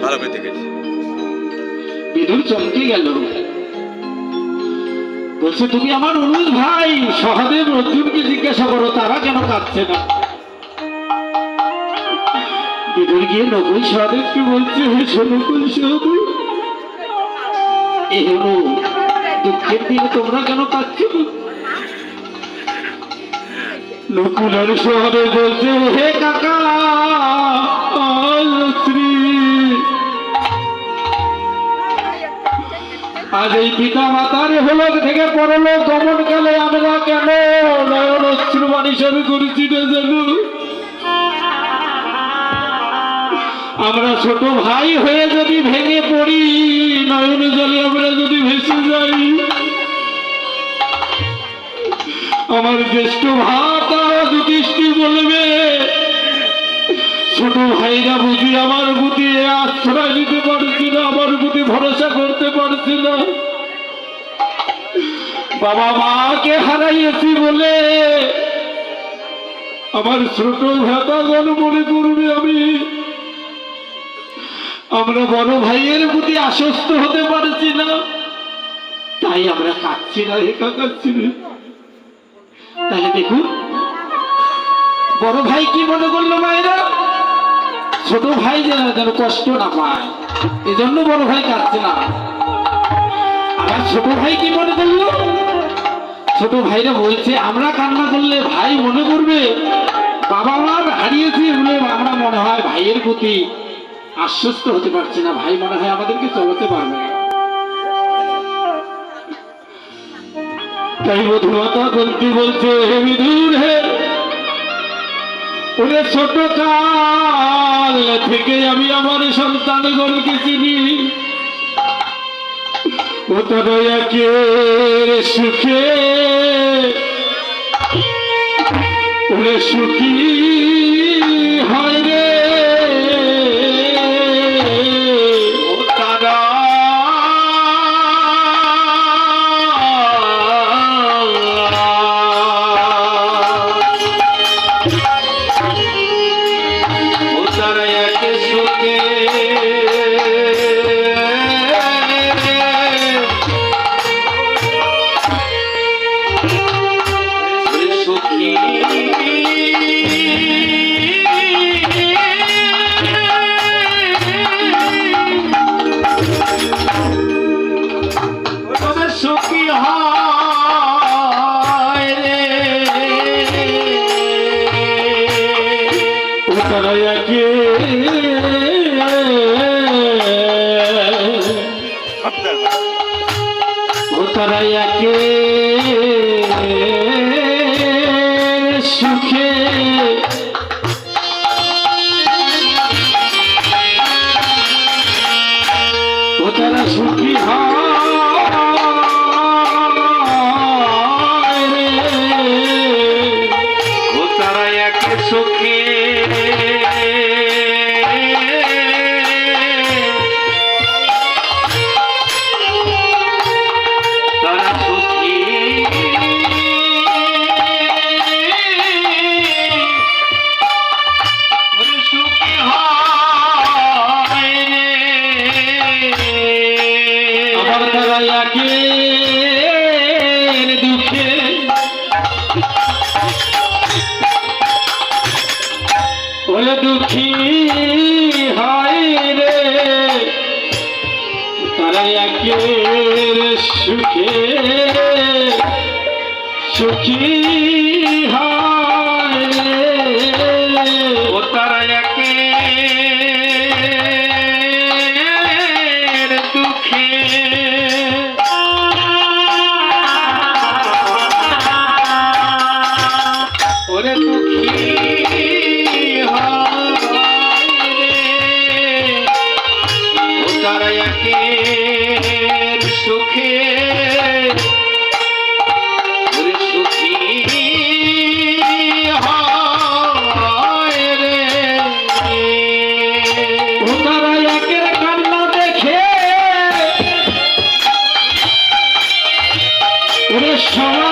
ভালো করে দেখেছি। বিদুর চমকে গেল, বলছে তুমি আমার অনুজ ভাই সহদেব অর্জুনকে জিজ্ঞাসা করো তারা কেন কাঁদছে না। বিদুর গিয়ে নকুল সহদেবকে বলছে, হে নকুল সহদেব, এই হলো দুঃখের দিনে তোমরা কেন কাঁদছো? নকুল আর সহদেব বলছে, হে কাকা শ্রী, আজ এই পিতা মাতার হলক থেকে পরলোক গমনকালে আমরা কেন নয়ন অশ্রুবাণী শুরু করেছি না জানো? আমরা ছোট ভাই হয়ে যদি ভেঙে পড়ি, নয়ন জলে আমরা যদি ভেসে যাই, আমার জ্যেষ্ঠ ভাতা যুধিষ্ঠির বলবে, ছোট ভাইরা বুঝি আমার প্রতি আশ্রয় দিতে পারছি না, আমার প্রতি ভরসা করতে পারছি না, বাবা মাকে হারাইয়েছি বলে আমার ছোট ভাতাগণ মনে করবে আমরা বড় ভাইয়ের প্রতি আশ্বস্ত হতে পারছি না, তাই আমরা কাঁদছি না, একা কাঁদছি না। তাহলে দেখুন বড় ভাই কি মনে করলো মায়েরা, ছোট ভাই যেন কষ্ট না পায়, এজন্য বড় ভাই কাঁদছে না। আবার ছোট ভাই কি মনে করলো, ছোট ভাইরা বলছে আমরা কান্না করলে ভাই মনে করবে বাবা মা হারিয়েছি বলে আমরা মনে হয় ভাইয়ের প্রতি আশ্বস্ত হতে পারছি না, ভাই মনে হয় আমাদেরকে চলাতে পারবে না। তাই মধুমাতা বলতে বলছে, হে বিদুর হে, ওরে ছোট কাল থেকে আমি আমার সন্তানগণকে চিনি, ও তারা একের সুখে ওরে সুখী হয় রে, ও তারা সুখে ও তারা সুখী হয় রে, ও তারা একে সুখে দুঃখী হয় রে, তারা একের সুখে সুখী হয় রে, ও তারা একের দুঃখে ওরে দুঃখী সুখে সুখী হয় রে, তারা একের কান্না দেখে ওরে সবাই